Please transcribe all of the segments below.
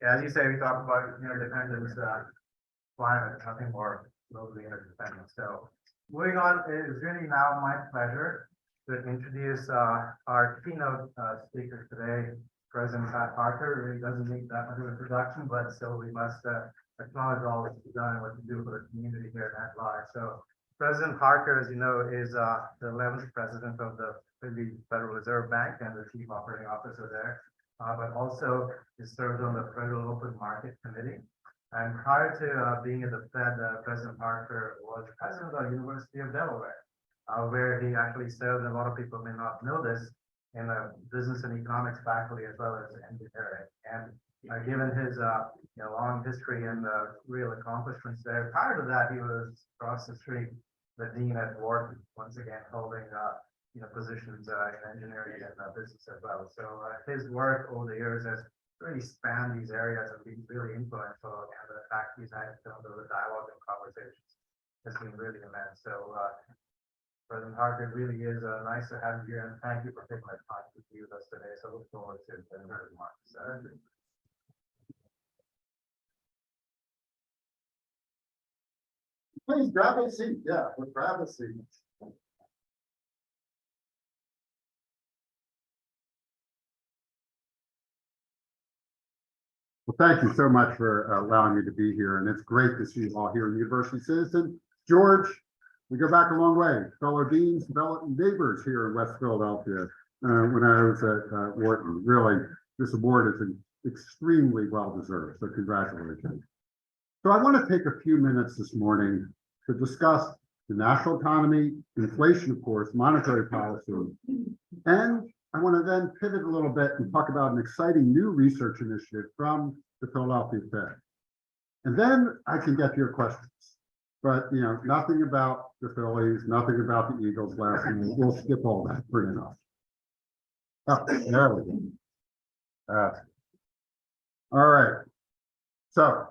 as you say, we talk about interdependence, climate, nothing more globally interdependent. So moving on, it is really now my pleasure to introduce our keynote speaker today, President Pat Harker. Really doesn't need that much of an introduction, but still we must acknowledge all that you've done and what you do for the community here at NetLive. So President Harker, as you know, is the 11th president of the Federal Reserve Bank and the chief operating officer there, but also he served on the Federal Open Market Committee. And prior to being at the Fed, President Harker was president of the University of Delaware, where he actually served, and a lot of people may not know this, in the business and economics faculty as well as engineering. And given his long history and real accomplishments there, prior to that, he was across the street, the dean at Wharton, once again holding positions in engineering and business as well. So his work over the years has really spanned these areas and been really influential. And the fact he's had some of the dialogue and conversations has been really immense. So President Harker, really is nice to have you here, and thank you for taking the time to be with us today. So look forward to the remarks. Please grab a seat. Yeah, we'll grab a seat. Well, thank you so much for allowing me to be here, and it's great to see you all here in University Citizen. George, we go back a long way. Fellow deans, fellow neighbors here in West Philadelphia when I was at Wharton. Really, this award is extremely well deserved, so congratulations. So I want to take a few minutes this morning to discuss the national economy, inflation, of course, monetary policy, and I want to then pivot a little bit and talk about an exciting new research initiative from the Philadelphia Fed. And then I can get to your questions. But, nothing about the Phillies, nothing about the Eagles last night. We'll skip all that for enough. Oh, there we go. All right. So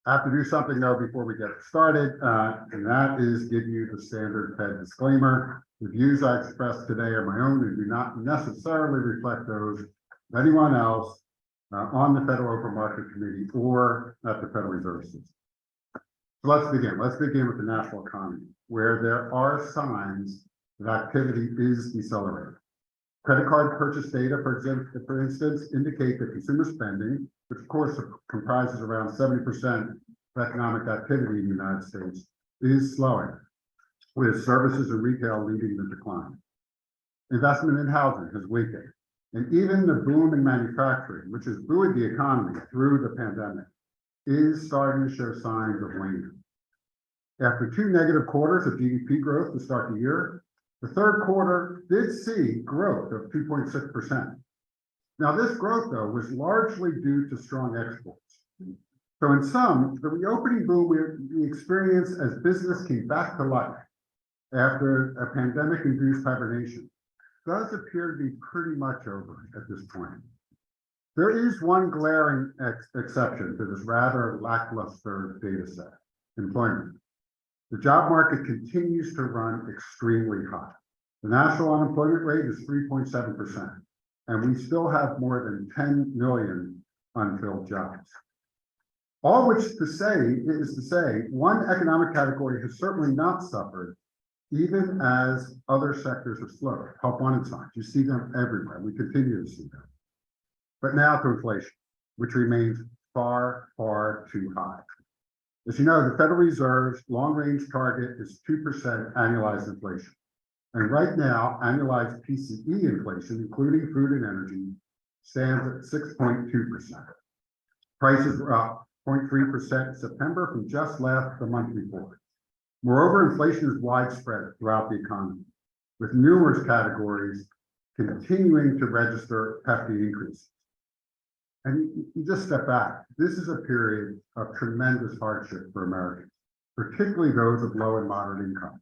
I have to do something, though, before we get started, and that is give you the standard Fed disclaimer. The views I express today are my own and do not necessarily reflect those of anyone else on the Federal Open Market Committee or at the Federal Reserve System. So let's begin. Let's begin with the national economy, where there are signs that activity is decelerating. Credit card purchase data, for instance, indicate that consumer spending, which of course comprises around 70% of economic activity in the United States, is slowing, with services and retail leading the decline. Investment in housing has weakened, and even the boom in manufacturing, which has buoyed the economy through the pandemic, is starting to show signs of waning. After 2 negative quarters of GDP growth to start the year, the third quarter did see growth of 2.6%. Now, this growth, though, was largely due to strong exports. So in sum, the reopening boom we experienced as business came back to life after a pandemic-induced hibernation does appear to be pretty much over at this point. There is one glaring exception to this rather lackluster data set: employment. The job market continues to run extremely hot. The national unemployment rate is 3.7%, and we still have more than 10 million unfilled jobs. All which is to say, one economic category has certainly not suffered, even as other sectors have slowed. Help wanted signs, you see them everywhere. We continue to see them. But now to inflation, which remains far, far too high. As you know, the Federal Reserve's long-range target is 2% annualized inflation. And right now, annualized PCE inflation, including food and energy, stands at 6.2%. Prices were up 0.3% in September from just the month before. Moreover, inflation is widespread throughout the economy, with numerous categories continuing to register hefty increases. And you just step back. This is a period of tremendous hardship for Americans, particularly those of low and moderate income.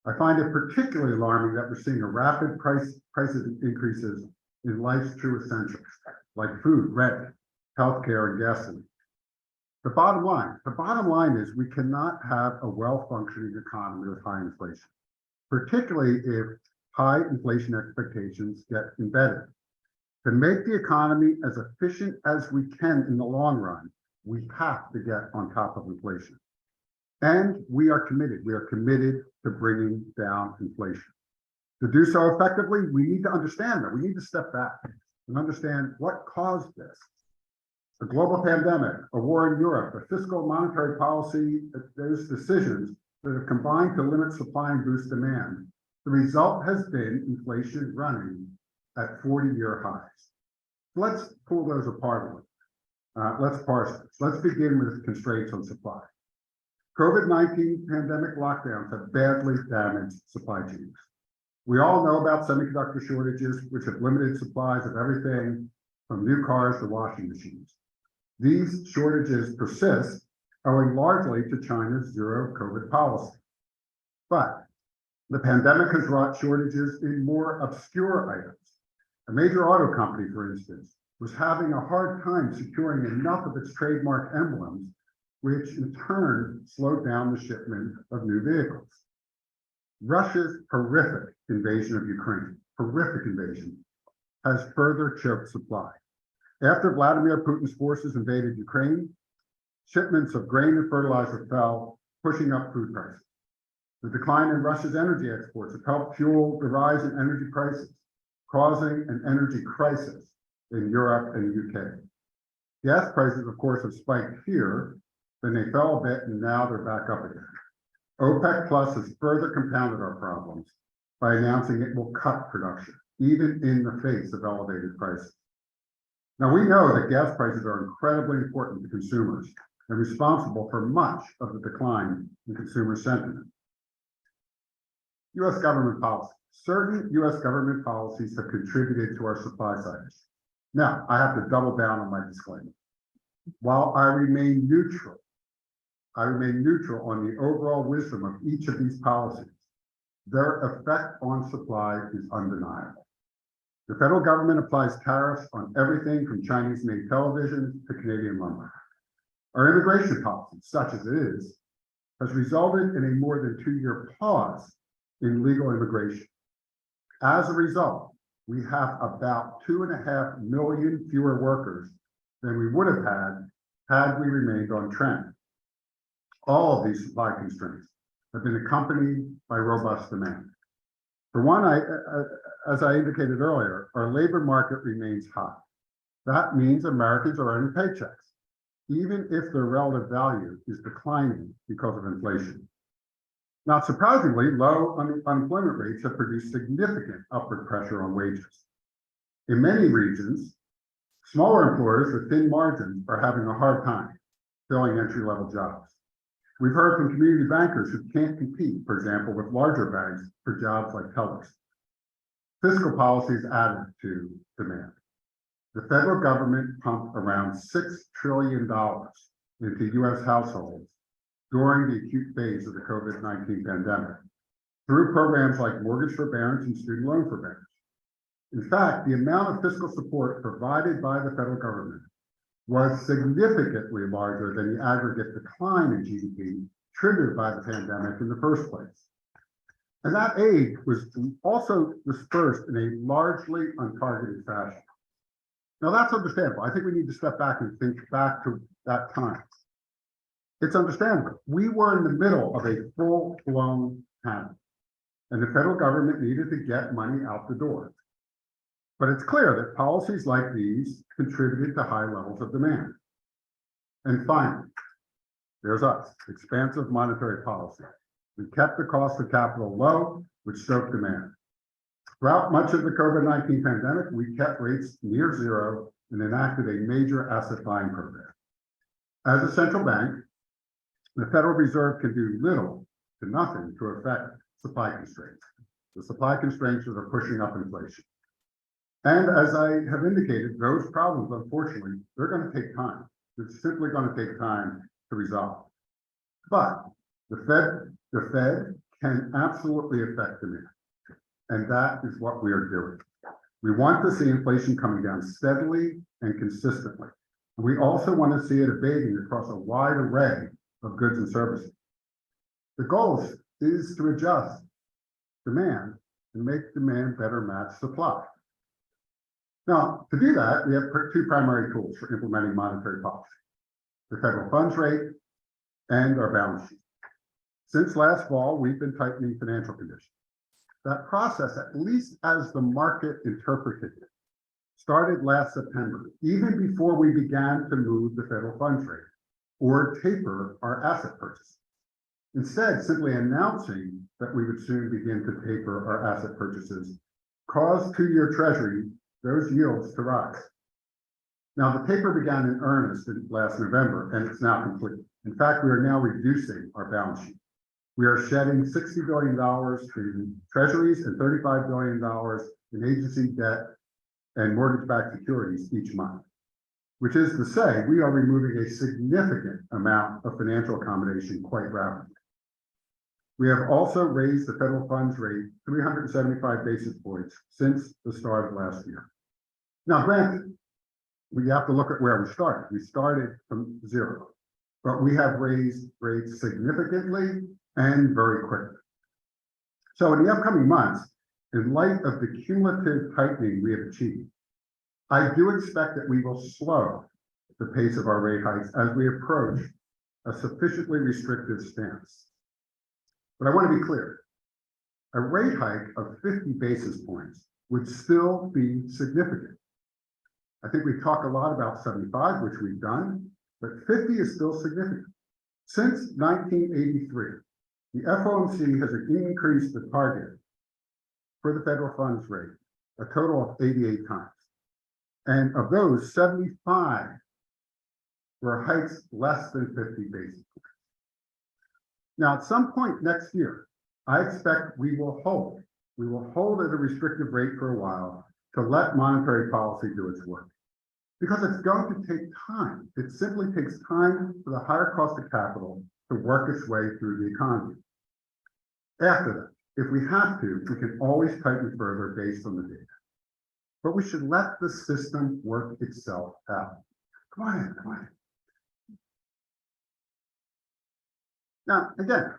I find it particularly alarming that we're seeing a rapid price increases in life's true essentials, like food, rent, healthcare, and gasoline. The bottom line is we cannot have a well-functioning economy with high inflation, particularly if high inflation expectations get embedded. To make the economy as efficient as we can in the long run, we have to get on top of inflation. And we are committed to bringing down inflation. To do so effectively, we need to understand that. We need to step back and understand what caused this. A global pandemic, a war in Europe, a fiscal and monetary policy, those decisions that have combined to limit supply and boost demand. The result has been inflation running at 40-year highs. Let's pull those apart a little. Let's parse this. Let's begin with constraints on supply. COVID-19 pandemic lockdowns have badly damaged supply chains. We all know about semiconductor shortages, which have limited supplies of everything from new cars to washing machines. These shortages persist, owing largely to China's zero COVID policy. But the pandemic has wrought shortages in more obscure items. A major auto company, for instance, was having a hard time securing enough of its trademark emblems, which in turn slowed down the shipment of new vehicles. Russia's horrific invasion of Ukraine, has further choked supply. After Vladimir Putin's forces invaded Ukraine, shipments of grain and fertilizer fell, pushing up food prices. The decline in Russia's energy exports have helped fuel the rise in energy prices, causing an energy crisis in Europe and the UK. Gas prices, of course, have spiked here, then they fell a bit, and now they're back up again. OPEC Plus has further compounded our problems by announcing it will cut production, even in the face of elevated prices. Now, we know that gas prices are incredibly important to consumers and responsible for much of the decline in consumer sentiment. U.S. government policy. Certain U.S. government policies have contributed to our supply side. Now, I have to double down on my disclaimer. While I remain neutral on the overall wisdom of each of these policies, their effect on supply is undeniable. The federal government applies tariffs on everything from Chinese-made television to Canadian lumber. Our immigration policy, such as it is, has resulted in a more than 2-year pause in legal immigration. As a result, we have about 2.5 million fewer workers than we would have had we remained on trend. All of these supply constraints have been accompanied by robust demand. For one, as I indicated earlier, our labor market remains hot. That means Americans are earning paychecks, even if their relative value is declining because of inflation. Not surprisingly, low unemployment rates have produced significant upward pressure on wages. In many regions, smaller employers with thin margins are having a hard time filling entry-level jobs. We've heard from community bankers who can't compete, for example, with larger banks for jobs like tellers. Fiscal policies added to demand. The federal government pumped around $6 trillion into U.S. households during the acute phase of the COVID-19 pandemic through programs like mortgage forbearance and student loan forbearance. In fact, the amount of fiscal support provided by the federal government was significantly larger than the aggregate decline in GDP triggered by the pandemic in the first place. And that aid was also dispersed in a largely untargeted fashion. Now that's understandable. I think we need to step back and think back to that time. It's understandable. We were in the middle of a full-blown pandemic, and the federal government needed to get money out the door. But it's clear that policies like these contributed to high levels of demand. And finally, there's us, expansive monetary policy. We kept the cost of capital low, which stoked demand. Throughout much of the COVID-19 pandemic, we kept rates near zero and enacted a major asset buying program. As a central bank, the Federal Reserve can do little to nothing to affect supply constraints. The supply constraints that are pushing up inflation. And as I have indicated, those problems, unfortunately, they're going to take time. It's simply going to take time to resolve. But the Fed can absolutely affect demand. And that is what we are doing. We want to see inflation coming down steadily and consistently. And we also want to see it abating across a wide array of goods and services. The goal is to adjust demand and make demand better match supply. Now, to do that, we have two primary tools for implementing monetary policy: the federal funds rate and our balance sheet. Since last fall, we've been tightening financial conditions. That process, at least as the market interpreted it, started last September, even before we began to move the federal funds rate or taper our asset purchases. Instead, simply announcing that we would soon begin to taper our asset purchases caused two-year Treasury, those yields, to rise. Now, the taper began in earnest last November, and it's now complete. In fact, we are now reducing our balance sheet. We are shedding $60 billion in treasuries and $35 billion in agency debt and mortgage-backed securities each month, which is to say we are removing a significant amount of financial accommodation quite rapidly. We have also raised the federal funds rate 375 basis points since the start of last year. Now, granted, we have to look at where we started. We started from zero, but we have raised rates significantly and very quickly. So in the upcoming months, in light of the cumulative tightening we have achieved, I do expect that we will slow the pace of our rate hikes as we approach a sufficiently restrictive stance. But I want to be clear, a rate hike of 50 basis points would still be significant. I think we talk a lot about 75, which we've done, but 50 is still significant. Since 1983, the FOMC has increased the target for the federal funds rate a total of 88 times. And of those, 75 were hikes less than 50 basis points. Now, at some point next year, I expect we will hold at a restrictive rate for a while to let monetary policy do its work. Because it's going to take time. It simply takes time for the higher cost of capital to work its way through the economy. After that, if we have to, we can always tighten further based on the data. But we should let the system work itself out. Come on in, come on in. Now, again,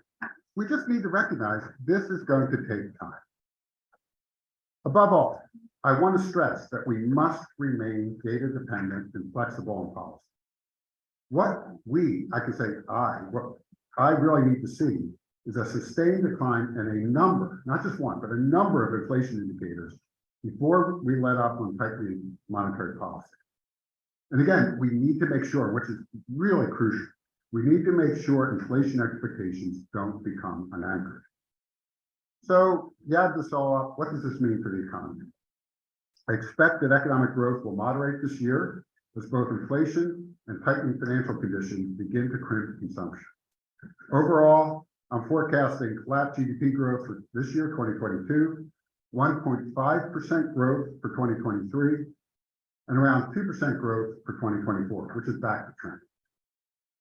we just need to recognize this is going to take time. Above all, I want to stress that we must remain data dependent and flexible in policy. What I really need to see is a sustained decline in a number, not just one, but a number of inflation indicators before we let up on tightening monetary policy. And again, we need to make sure, which is really crucial, we need to make sure inflation expectations don't become an anchor. So you add this all up, what does this mean for the economy? I expect that economic growth will moderate this year as both inflation and tightening financial conditions begin to crimp consumption. Overall, I'm forecasting flat GDP growth for this year, 2022, 1.5% growth for 2023, and around 2% growth for 2024, which is back to trend.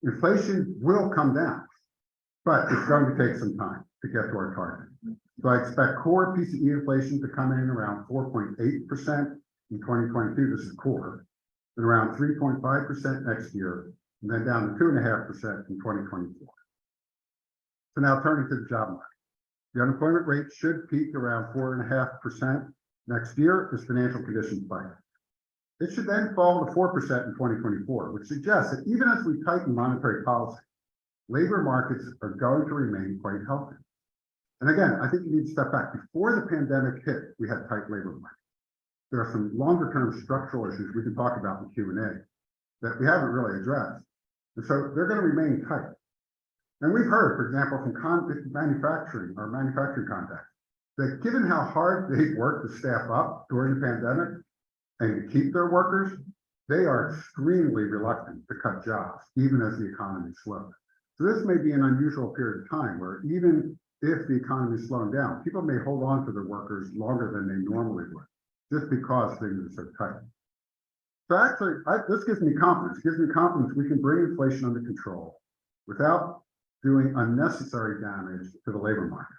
Inflation will come down, but it's going to take some time to get to our target. So I expect core PCE inflation to come in around 4.8% in 2022, this is core, and around 3.5% next year, and then down to 2.5% in 2024. So now turning to the job market. The unemployment rate should peak around 4.5% next year as financial conditions bite. It should then fall to 4% in 2024, which suggests that even as we tighten monetary policy, labor markets are going to remain quite healthy. And again, I think you need to step back. Before the pandemic hit, we had tight labor markets. There are some longer term structural issues we can talk about in Q&A that we haven't really addressed. And so they're going to remain tight. And we've heard, for example, from manufacturing contacts, that given how hard they've worked to staff up during the pandemic and to keep their workers, they are extremely reluctant to cut jobs, even as the economy slows. So this may be an unusual period of time where even if the economy is slowing down, people may hold on to their workers longer than they normally would, just because things are so tight. So actually, this gives me confidence. It gives me confidence we can bring inflation under control without doing unnecessary damage to the labor market.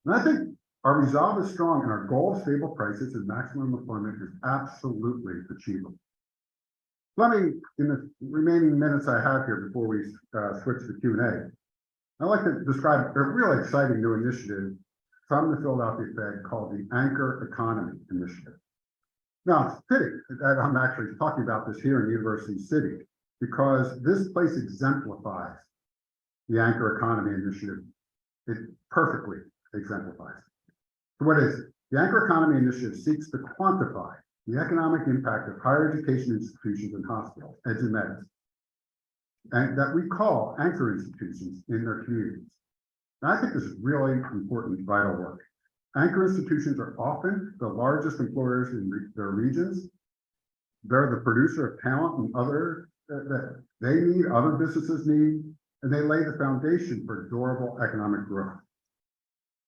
And I think our resolve is strong, and our goal of stable prices and maximum employment is absolutely achievable. Let me, in the remaining minutes I have here before we switch to Q&A, I'd like to describe a really exciting new initiative from the Philadelphia Fed called the Anchor Economy Initiative. Now, it's fitting that I'm actually talking about this here in University City, because this place exemplifies the Anchor Economy Initiative. It perfectly exemplifies it. So what is it? The Anchor Economy Initiative seeks to quantify the economic impact of higher education institutions and hospitals, EdMeds, and that we call anchor institutions in their communities. And I think this is really important, vital work. Anchor institutions are often the largest employers in their regions. They're the producer of talent and other that they need, other businesses need, and they lay the foundation for durable economic growth.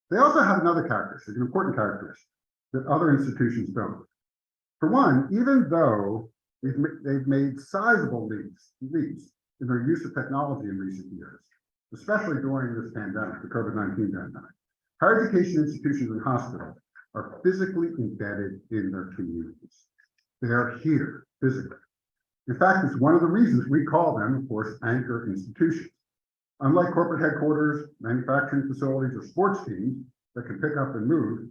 They also have another characteristic, an important characteristic that other institutions don't. For one, even though they've made sizable leaps in their use of technology in recent years, especially during this pandemic, the COVID-19 pandemic, higher education institutions and hospitals are physically embedded in their communities. They are here physically. In fact, it's one of the reasons we call them, of course, anchor institutions. Unlike corporate headquarters, manufacturing facilities, or sports teams that can pick up and move,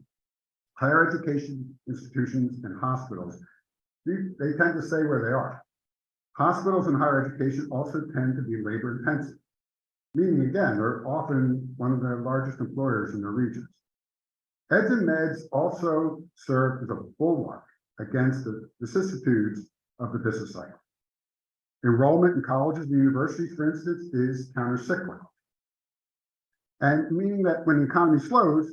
higher education institutions and hospitals, they tend to stay where they are. Hospitals and higher education also tend to be labor intensive, meaning again, they're often one of the largest employers in their regions. Eds and Meds also serve as a bulwark against the vicissitudes of the business cycle. Enrollment in colleges and universities, for instance, is countercyclical. And meaning that when the economy slows,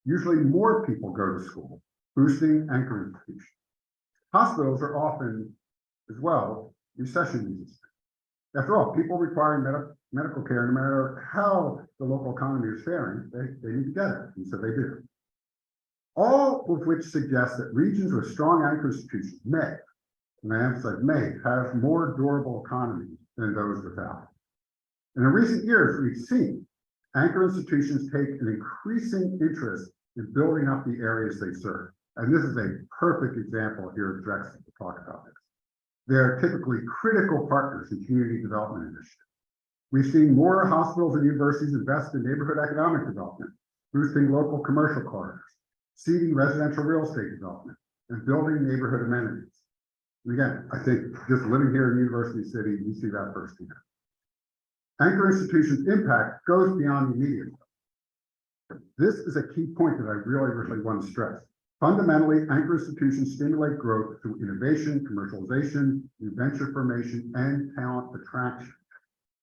usually more people go to school, boosting anchor institutions. Hospitals are often, as well, recession resistant. After all, people requiring medical care, no matter how the local economy is faring, they need to get it, and so they do. All of which suggests that regions with strong anchor institutions may, and I emphasize may, have more durable economies than those without. And in recent years, we've seen anchor institutions take an increasing interest in building up the areas they serve. And this is a perfect example here at Drexel to talk about this. They're typically critical partners in community development initiatives. We've seen more hospitals and universities invest in neighborhood economic development, boosting local commercial corridors, seeding residential real estate development, and building neighborhood amenities. And again, I think just living here in University City, you see that firsthand. Anchor institutions' impact goes beyond the immediate. This is a key point that I really want to stress. Fundamentally, anchor institutions stimulate growth through innovation, commercialization, new venture formation, and talent attraction.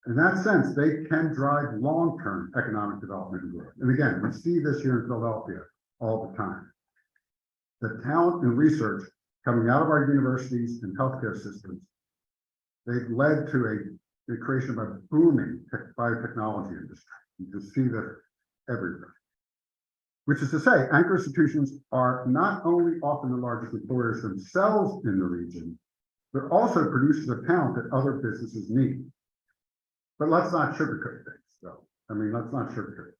In that sense, they can drive long-term economic development and growth. And again, we see this here in Philadelphia all the time. The talent and research coming out of our universities and healthcare systems, they've led to the creation of a booming biotechnology industry. You just see this everywhere. Which is to say, anchor institutions are not only often the largest employers themselves in the region, they're also producers of talent that other businesses need. But let's not sugarcoat things, though. Let's not sugarcoat it.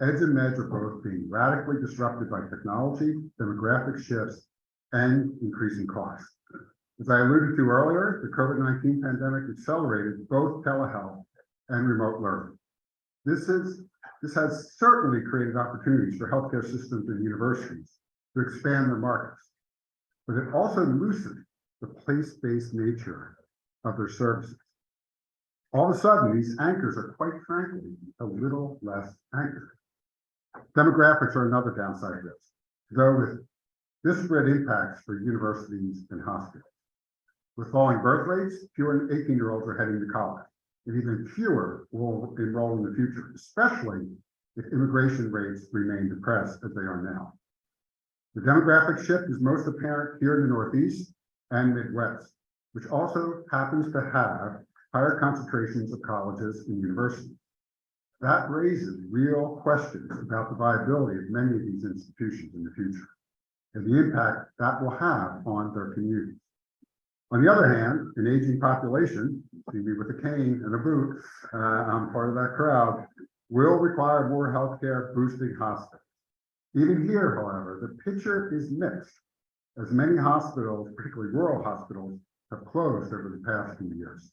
Eds and Meds are both being radically disrupted by technology, demographic shifts, and increasing costs. As I alluded to earlier, the COVID-19 pandemic accelerated both telehealth and remote learning. This has certainly created opportunities for healthcare systems and universities to expand their markets, but it also loosened the place-based nature of their services. All of a sudden, these anchors are quite frankly a little less anchored. Demographics are another downside of this, though with disparate impacts for universities and hospitals. With falling birth rates, fewer 18-year-olds are heading to college, and even fewer will enroll in the future, especially if immigration rates remain depressed as they are now. The demographic shift is most apparent here in the Northeast and Midwest, which also happens to have higher concentrations of colleges and universities. That raises real questions about the viability of many of these institutions in the future and the impact that will have on their communities. On the other hand, an aging population, see me with a cane and a boot, I'm part of that crowd, will require more healthcare boosting hospitals. Even here, however, the picture is mixed, as many hospitals, particularly rural hospitals, have closed over the past few years.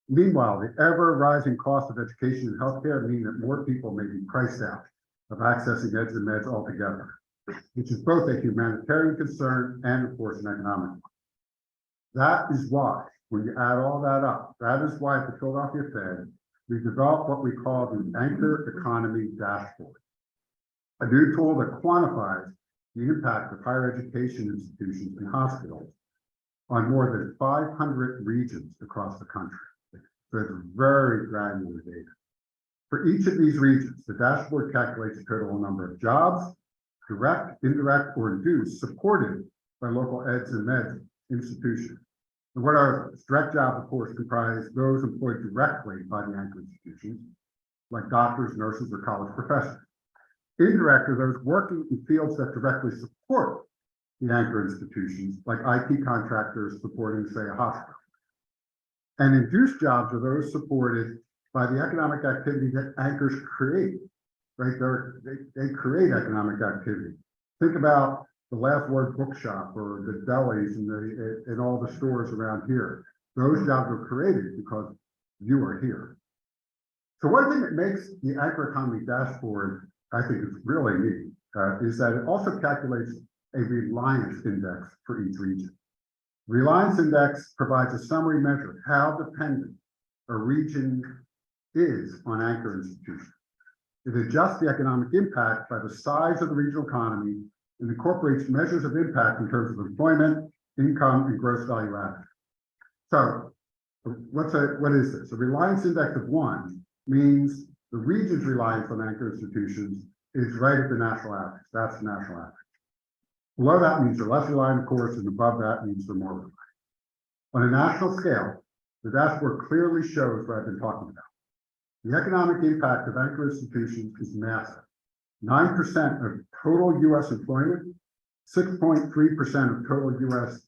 Meanwhile, the ever-rising cost of education and healthcare mean that more people may be priced out of accessing Eds and Meds altogether, which is both a humanitarian concern and, of course, an economic one. That is why, when you add all that up, that is why at the Philadelphia Fed, we developed what we call the Anchor Economy Dashboard, a new tool that quantifies the impact of higher education institutions and hospitals on more than 500 regions across the country. So it's very granular data. For each of these regions, the dashboard calculates the total number of jobs, direct, indirect, or induced, supported by local eds and meds institutions. And what are those? Direct jobs, of course, comprise those employed directly by the anchor institutions, like doctors, nurses, or college professors. Indirect are those working in fields that directly support the anchor institutions, like IT contractors supporting, say, a hospital. And induced jobs are those supported by the economic activity that anchors create, right? They create economic activity. Think about the Last Word Bookshop or the delis and all the stores around here. Those jobs are created because you are here. So one thing that makes the Anchor Economy Dashboard, I think, is really neat, is that it also calculates a reliance index for each region. Reliance index provides a summary measure of how dependent a region is on anchor institutions. It adjusts the economic impact by the size of the regional economy and incorporates measures of impact in terms of employment, income, and gross value added. So what is this? A reliance index of 1 means the region's reliance on anchor institutions is right at the national average. That's the national average. Below that means they're less reliant, of course, and above that means they're more reliant. On a national scale, the dashboard clearly shows what I've been talking about. The economic impact of anchor institutions is massive. 9% of total U.S. employment, 6.3% of total U.S.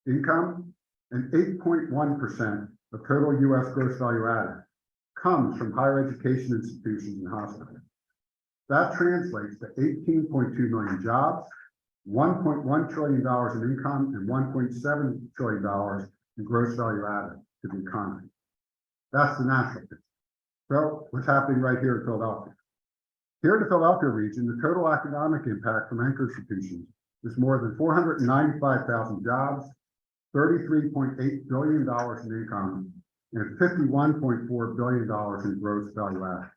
income, and 8.1% of total U.S. gross value added comes from higher education institutions and hospitals. That translates to 18.2 million jobs, $1.1 trillion in income, and $1.7 trillion in gross value added to the economy. That's the national picture. So what's happening right here in Philadelphia? Here in the Philadelphia region, the total economic impact from anchor institutions is more than 495,000 jobs, $33.8 billion in income, and $51.4 billion in gross value added.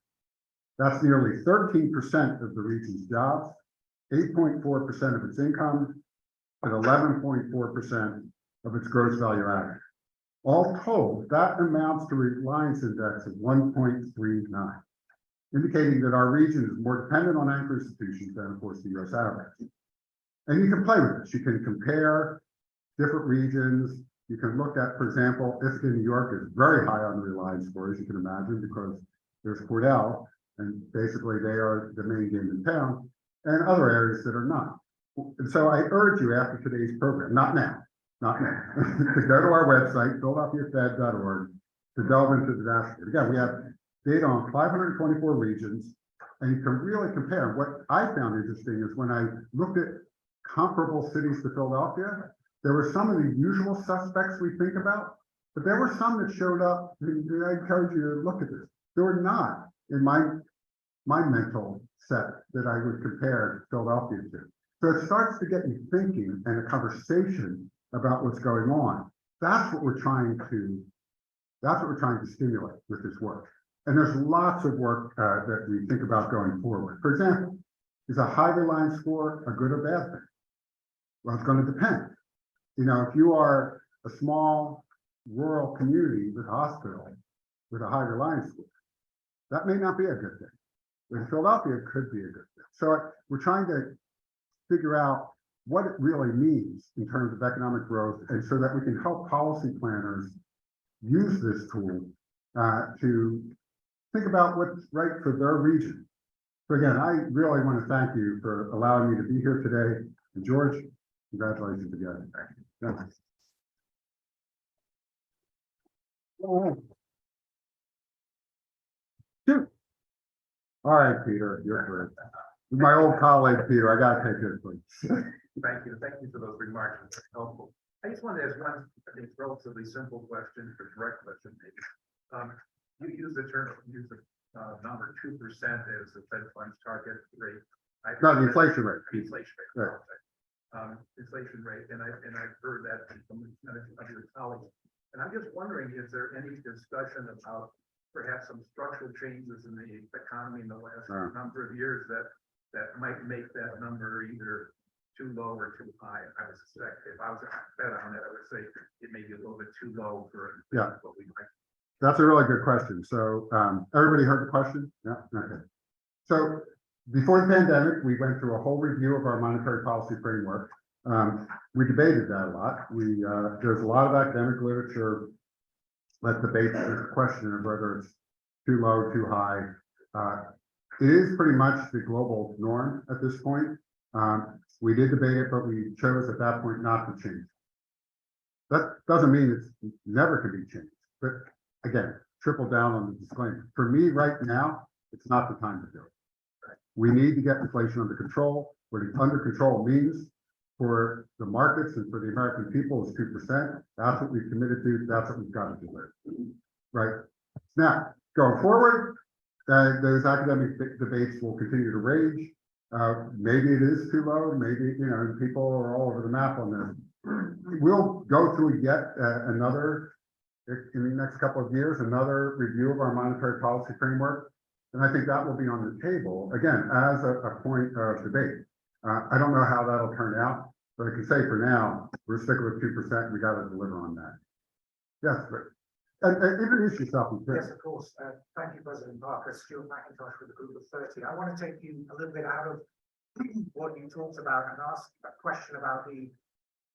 That's nearly 13% of the region's jobs, 8.4% of its income, and 11.4% of its gross value added. All told, that amounts to a reliance index of 1.39, indicating that our region is more dependent on anchor institutions than, of course, the U.S. average. And you can play with this. You can compare different regions. You can look at, for example, Ithaca, New York is very high on the reliance score, as you can imagine, because there's Cordell, and basically they are the main game in town, and other areas that are not. And so I urge you after today's program, not now, to go to our website, philadelphiafed.org, to delve into the dashboard. Again, we have data on 524 regions, and you can really compare. What I found interesting is when I looked at comparable cities to Philadelphia, there were some of the usual suspects we think about, but there were some that showed up, and I encourage you to look at this. They were not in my mental set that I would compare Philadelphia to. So it starts to get you thinking and a conversation about what's going on. That's what we're trying to stimulate with this work. And there's lots of work that we think about going forward. For example, is a high reliance score a good or bad thing? Well, it's going to depend. You know, if you are a small rural community with a hospital with a high reliance score, that may not be a good thing. In Philadelphia, it could be a good thing. So we're trying to figure out what it really means in terms of economic growth, and so that we can help policy planners use this tool to think about what's right for their region. So again, I really want to thank you for allowing me to be here today. And George, congratulations again. Thanks. Shoot. All right, Peter, you're great. My old colleague, Peter, I got to take this, please. Thank you for those remarks, very helpful. I just wanted to ask one, I think, relatively simple question, or direct question, maybe. You use the number 2% as the Fed funds target rate. I No, the inflation rate. Inflation rate. Right. Inflation rate, and I've heard that from of your colleagues. And I'm just wondering, is there any discussion about perhaps some structural changes in the economy in the last number of years that might make that number either too low or too high? I would suspect if I was to bet on it, I would say it may be a little bit too low for what we might. That's a really good question. So everybody heard the question? Yeah. Okay. So before the pandemic, we went through a whole review of our monetary policy framework. We debated that a lot. There's a lot of academic literature that debates this question of whether it's too low, too high. It is pretty much the global norm at this point. We did debate it, but we chose at that point not to change. That doesn't mean it's never can be changed. But again, triple down on the disclaimer. For me right now, it's not the time to do it. We need to get inflation under control. What under control means for the markets and for the American people is 2%. That's what we've committed to. That's what we've got to do. Right. Now, going forward, those academic debates will continue to rage. Maybe it is too low. Maybe, people are all over the map on this. We'll go through yet another, in the next couple of years, another review of our monetary policy framework. And I think that will be on the table, again, as a point of debate. I don't know how that'll turn out, but I can say for now, we're sticking with 2%. We got to deliver on that. Yes, but introduce yourself. Yes, of course. Thank you, President Parker. Stuart McIntosh with the Group of 30. I want to take you a little bit out of what you talked about and ask a question about the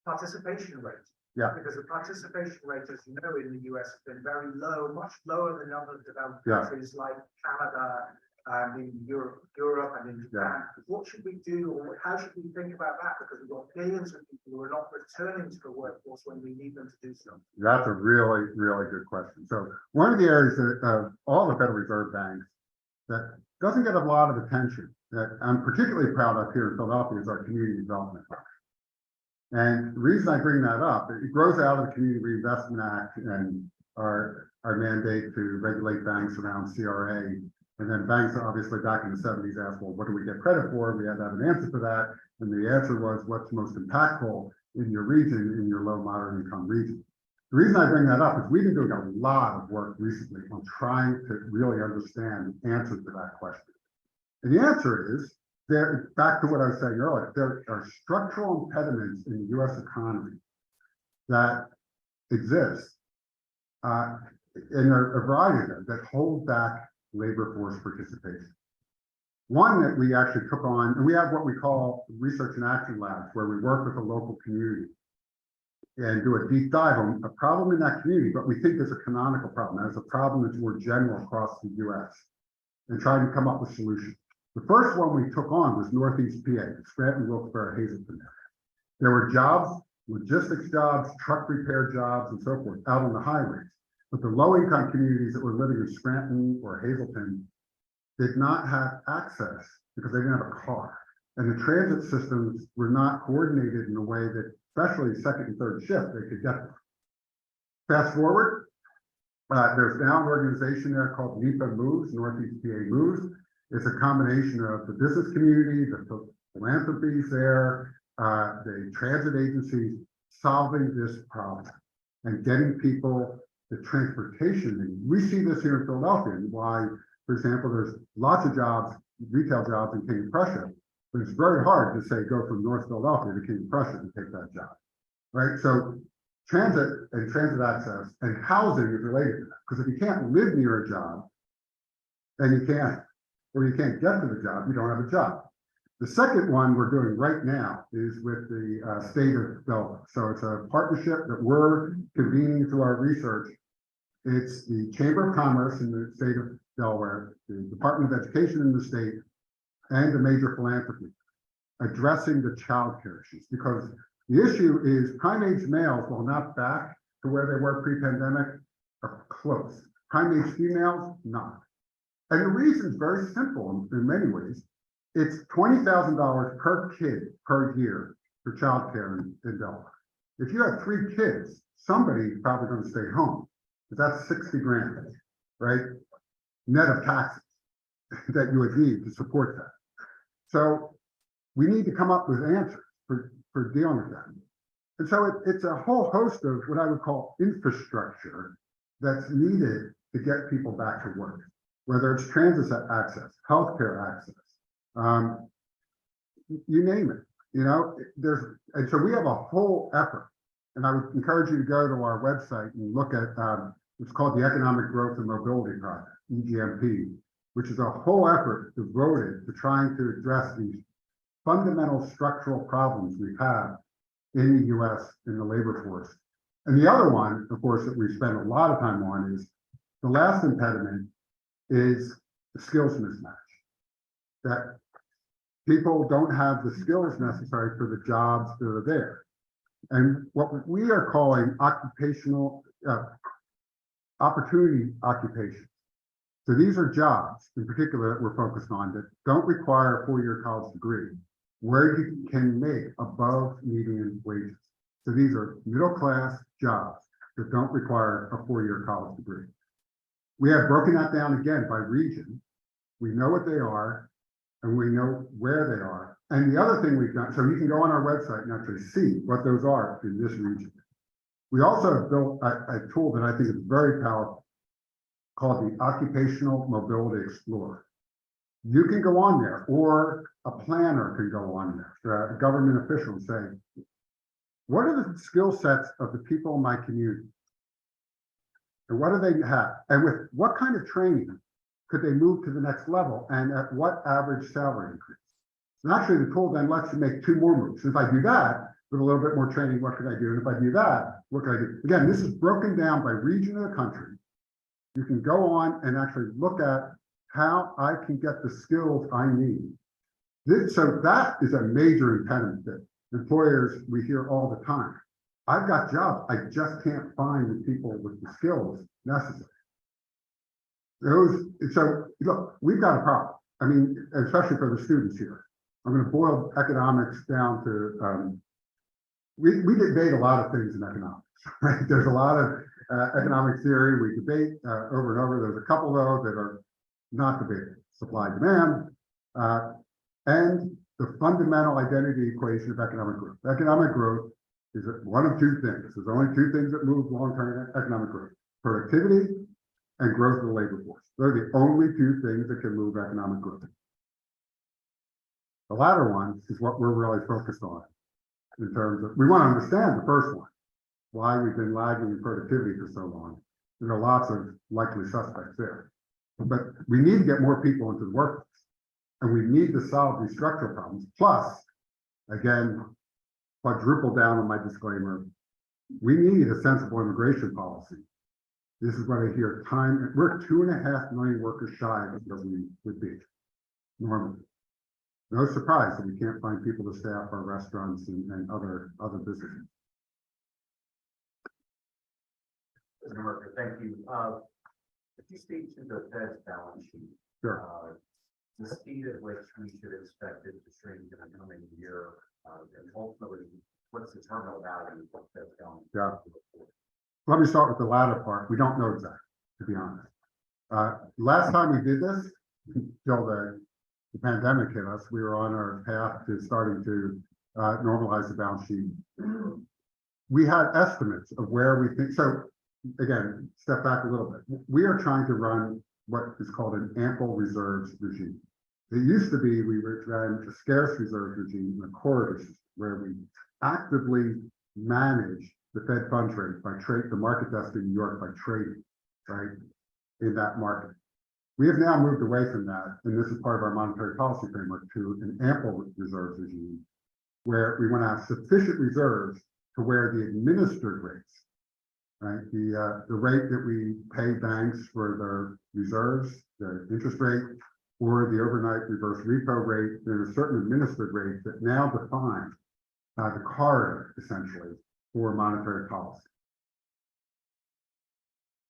participation rate. Yeah. Because the participation rate, as you know, in the US has been very low, much lower than other developed countries like Canada and in Europe and in Japan. What should we do, or how should we think about that? Because we've got billions of people who are not returning to the workforce when we need them to do so. That's a really, really good question. So one of the areas that all the Federal Reserve banks that doesn't get a lot of attention, that I'm particularly proud of here in Philadelphia, is our community development function. And the reason I bring that up, it grows out of the Community Reinvestment Act and our mandate to regulate banks around CRA. And then banks, obviously, back in the 70s asked, well, what do we get credit for? We had to have an answer for that. And the answer was, what's most impactful in your region, in your low, moderate income region? The reason I bring that up is we've been doing a lot of work recently on trying to really understand the answer to that question. And the answer is, back to what I was saying earlier, there are structural impediments in the US economy that exist in a variety of them that hold back labor force participation. One that we actually took on, and we have what we call research and action labs, where we work with the local community and do a deep dive on a problem in that community, but we think there's a canonical problem. There's a problem that's more general across the US, and trying to come up with solutions. The first one we took on was Northeast PA, the Scranton, Wilkes-Barre, Hazleton area. There were jobs, logistics jobs, truck repair jobs, and so forth out on the highways. But the low-income communities that were living in Scranton or Hazleton did not have access because they didn't have a car. And the transit systems were not coordinated in a way that, especially second and third shift, they could get there. Fast forward, there's now an organization there called NEPA Moves, Northeast PA Moves. It's a combination of the business community, the philanthropies there, the transit agencies solving this problem and getting people the transportation. And we see this here in Philadelphia, and why, for example, there's lots of jobs, retail jobs in King of Prussia, but it's very hard to say go from North Philadelphia to King of Prussia to take that job, right? So transit and transit access and housing is related to that, because if you can't live near a job, then you can't, or you can't get to the job, you don't have a job. The second one we're doing right now is with the state of Delaware. So it's a partnership that we're convening through our research. It's the Chamber of Commerce in the state of Delaware, the Department of Education in the state, and the major philanthropy addressing the child care issues. Because the issue is prime-age males, while not back to where they were pre-pandemic, are close. Prime-age females, not. And the reason is very simple in many ways. It's $20,000 per kid per year for childcare in Delaware. If you have 3 kids, somebody's probably going to stay home. But that's 60 grand, right? Net of taxes that you would need to support that. So we need to come up with answers for dealing with that. And so it's a whole host of what I would call infrastructure that's needed to get people back to work, whether it's transit access, healthcare access, you name it. You know, and so we have a whole effort, and I would encourage you to go to our website and look at it's called the Economic Growth and Mobility Project, EGMP, which is a whole effort devoted to trying to address these fundamental structural problems we have in the US in the labor force. And the other one, of course, that we spend a lot of time on is the last impediment is the skills mismatch. That people don't have the skills necessary for the jobs that are there. And what we are calling occupational opportunity occupations. So these are jobs in particular that we're focused on that don't require a 4-year college degree, where you can make above median wages. So these are middle-class jobs that don't require a 4-year college degree. We have broken that down again by region. We know what they are, and we know where they are. And the other thing we've done, so you can go on our website and actually see what those are in this region. We also have built a tool that I think is very powerful called the Occupational Mobility Explorer. You can go on there, or a planner can go on there, a government official, and say, what are the skill sets of the people in my community? And what do they have? And with what kind of training could they move to the next level? And at what average salary increase? And actually the tool then lets you make 2 more moves. If I do that with a little bit more training, what can I do? And if I do that, what can I do? Again, this is broken down by region of the country. You can go on and actually look at how I can get the skills I need. So that is a major impediment that employers, we hear all the time. I've got jobs, I just can't find the people with the skills necessary. So look, we've got a problem. I mean, especially for the students here. I'm going to boil economics down to, we debate a lot of things in economics, right? There's a lot of economic theory we debate over and over. There's a couple though that are not debated: supply demand, and the fundamental identity equation of economic growth. Economic growth is one of 2 things. There's only 2 things that move long-term economic growth: productivity and growth of the labor force. They're the only 2 things that can move economic growth. The latter one is what we're really focused on in terms of, we want to understand the first one, why we've been lagging in productivity for so long. There are lots of likely suspects there. But we need to get more people into the workforce, and we need to solve these structural problems. Plus, again, quadruple down on my disclaimer, we need a sensible immigration policy. This is what I hear time. We're 2.5 million workers shy of what we would be normally. No surprise that we can't find people to staff our restaurants and other businesses. Mr. Murphy, thank you. If you speak to the Fed's balance sheet, Sure. the speed at which we should expect it to shrink in the coming year, and ultimately, what's the terminal value of what that's going to Yeah. Let me start with the latter part. We don't know exactly, to be honest. Last time we did this, until the pandemic hit us, we were on our path to starting to normalize the balance sheet. We had estimates of where we think. So again, step back a little bit. We are trying to run what is called an ample reserves regime. It used to be we ran a scarce reserves regime and a corridor system where we actively manage the Fed funds rate by the market desk in New York by trading, right, in that market. We have now moved away from that, and this is part of our monetary policy framework, to an ample reserves regime, where we want to have sufficient reserves to where the administered rates, right, the rate that we pay banks for their reserves, the interest rate, or the overnight reverse repo rate, there's a certain administered rate that now defines the corridor, essentially, for monetary policy.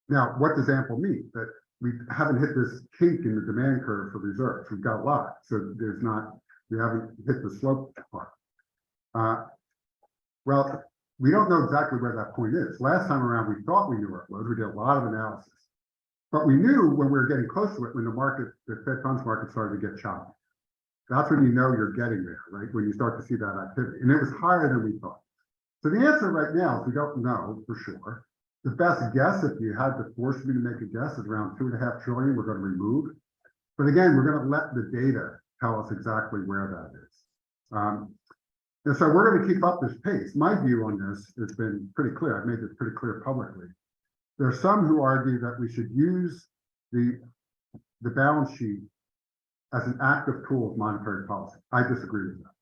Now, what does ample mean? That we haven't hit this kink in the demand curve for reserves. We've got a lot, so we haven't hit the slope part. Well, we don't know exactly where that point is. Last time around, we thought we knew where it was. We did a lot of analysis, but we knew when we were getting close to it, when the Fed funds market started to get choppy. That's when you know you're getting there, right? When you start to see that activity. And it was higher than we thought. So the answer right now is we don't know for sure. The best guess, if you had to force me to make a guess, is around 2.5 trillion we're going to remove. But again, we're going to let the data tell us exactly where that is. And so we're going to keep up this pace. My view on this has been pretty clear. I've made this pretty clear publicly. There are some who argue that we should use the balance sheet as an active tool of monetary policy. I disagree with that.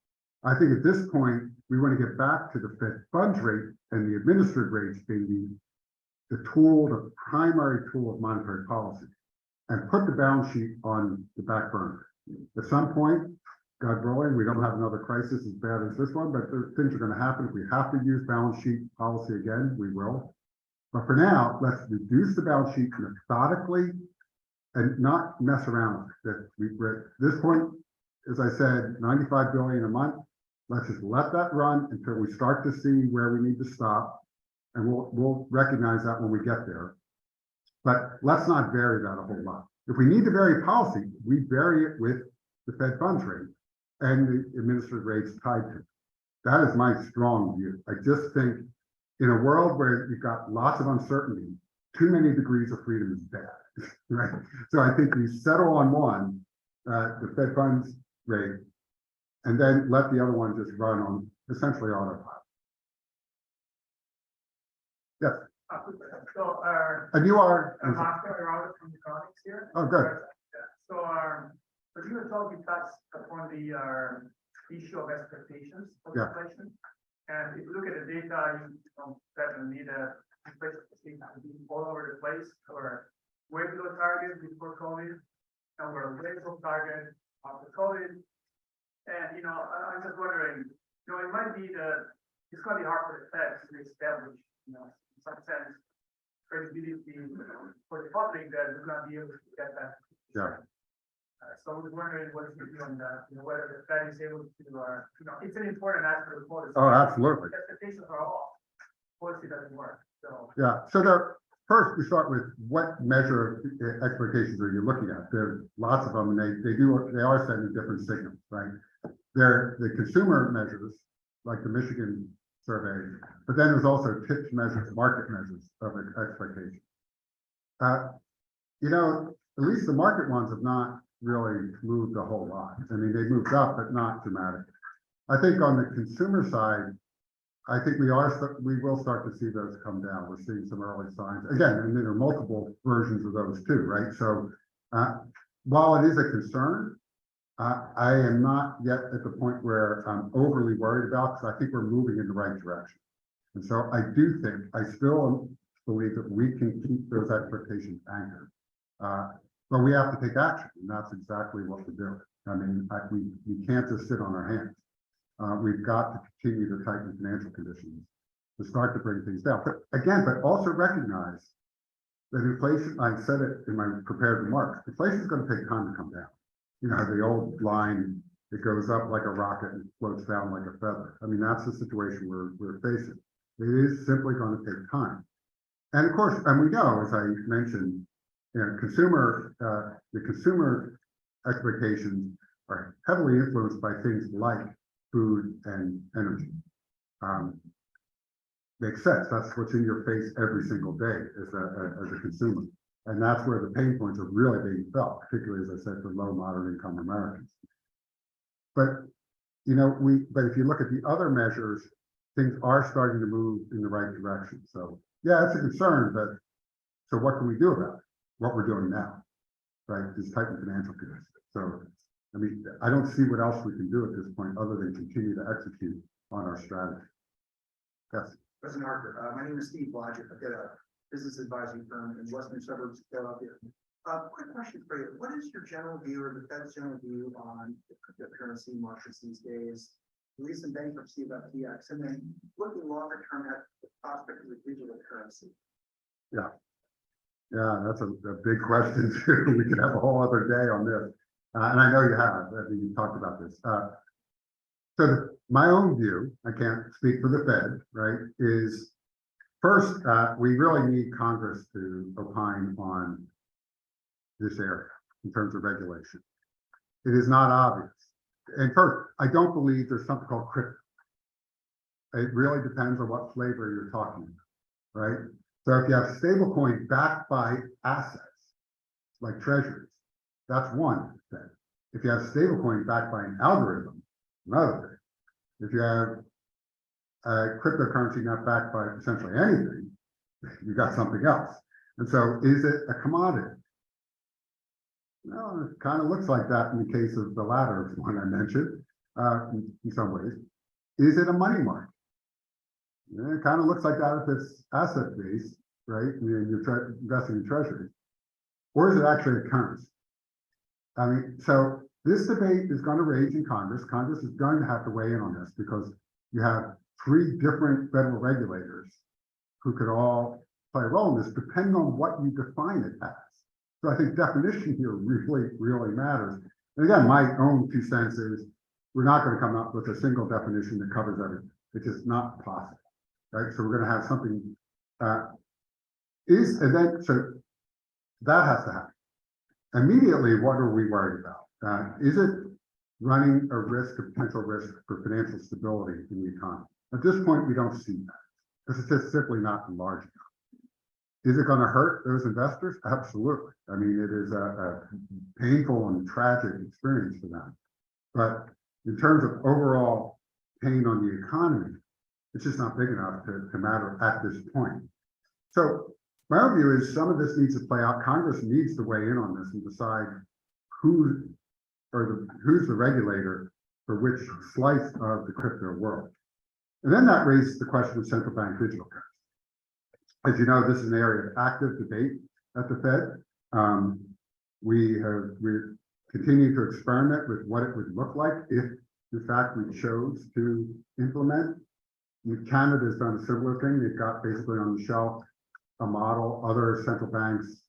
I think at this point, we want to get back to the Fed funds rate and the administered rates being the tool, the primary tool of monetary policy, and put the balance sheet on the back burner. At some point, God willing, we don't have another crisis as bad as this one, but things are going to happen. If we have to use balance sheet policy again, we will. But for now, let's reduce the balance sheet methodically and not mess around with it. We're at this point, as I said, 95 billion a month. Let's just let that run until we start to see where we need to stop. And we'll recognize that when we get there. But let's not vary that a whole lot. If we need to vary policy, we vary it with the Fed funds rate and the administered rates tied to it. That is my strong view. I just think in a world where you've got lots of uncertainty, too many degrees of freedom is bad, right? So I think we settle on one, the Fed funds rate, and then let the other one just run on essentially autopilot. Yes. So, And you are. I'm Oscar Robert from the economics here. Oh, good. So, but you were talking touched upon the issue of expectations of Yeah. inflation. And if you look at the data, you definitely need inflation to be all over the place, or way below target before COVID, and we're way below target after COVID. And, I'm just wondering, it might be it's gonna be hard for the Fed to establish, in some sense, credibility for the public that is gonna be able to get that. Yeah. So I was wondering what is your view on that, whether the Fed is able to, it's an important aspect of the policy. Oh, absolutely. Expectations are off, policy doesn't work, so. Yeah. So first we start with what measure of expectations are you looking at? There are lots of them, and they are sending different signals, right? They're the consumer measures, like the Michigan survey, but then there's also tips measures, market measures of expectation. At least the market ones have not really moved a whole lot. I mean, they moved up, but not dramatically. I think on the consumer side, I think we will start to see those come down. We're seeing some early signs. Again, and there are multiple versions of those too, right? So while it is a concern, I am not yet at the point where I'm overly worried about, because I think we're moving in the right direction. And so I still believe that we can keep those expectations anchored. But we have to take action, and that's exactly what we're doing. I mean, we can't just sit on our hands. We've got to continue to tighten financial conditions to start to bring things down. But again, also recognize that inflation, I said it in my prepared remarks, inflation is going to take time to come down. The old line, it goes up like a rocket and floats down like a feather. I mean, that's the situation we're facing. It is simply going to take time. And of course, and we know, as I mentioned, the consumer expectations are heavily influenced by things like food and energy. Makes sense. That's what's in your face every single day as a consumer. And that's where the pain points are really being felt, particularly, as I said, for low, moderate income Americans. But, but if you look at the other measures, things are starting to move in the right direction. So yeah, it's a concern, but so what can we do about it? What we're doing now, right? Is tighten financial conditions. So, I mean, I don't see what else we can do at this point other than continue to execute on our strategy. Yes. President Harker, my name is Steve Blodgett. I've got a business advisory firm in western suburbs of Philadelphia. Quick question for you. What is your general view, or the Fed's general view, on the cryptocurrency markets these days? The recent bankruptcy of FTX, and then looking longer term at the prospect of a digital currency. Yeah, that's a big question too. We could have a whole other day on this. And I know you have, I mean, you talked about this. So my own view, I can't speak for the Fed, right, is first, we really need Congress to opine on this area in terms of regulation. It is not obvious and first, I don't believe there's something called crypto. It really depends on what flavor you're talking about, right? So if you have stablecoin backed by assets, like treasuries, that's one thing. If you have stablecoin backed by an algorithm, another thing. If you have a cryptocurrency not backed by essentially anything, you got something else. And so is it a commodity? Well, it kind of looks like that in the case of the latter one I mentioned, in some ways. Is it a money market? Yeah, it kind of looks like that if it's asset based, right? You're investing in treasuries. Or is it actually a currency? I mean, so this debate is going to rage in Congress. Congress is going to have to weigh in on this because you have 3 different federal regulators who could all play a role in this, depending on what you define it as. So I think definition here really, really matters. And again, my own 2 cents is we're not going to come up with a single definition that covers everything. It's just not possible, right? So we're going to have something so that has to happen. Immediately, what are we worried about? Is it running a potential risk for financial stability in the economy? At this point, we don't see that because it's just simply not large enough. Is it going to hurt those investors? Absolutely. I mean, it is a painful and tragic experience for them. But in terms of overall pain on the economy, it's just not big enough to matter at this point. So my own view is some of this needs to play out. Congress needs to weigh in on this and decide who's the regulator for which slice of the crypto world. And then that raises the question of central bank digital currency. As you know, this is an area of active debate at the Fed. We're continuing to experiment with what it would look like if, in fact, we chose to implement. Canada has done a similar thing. They've got basically on the shelf a model. Other central banks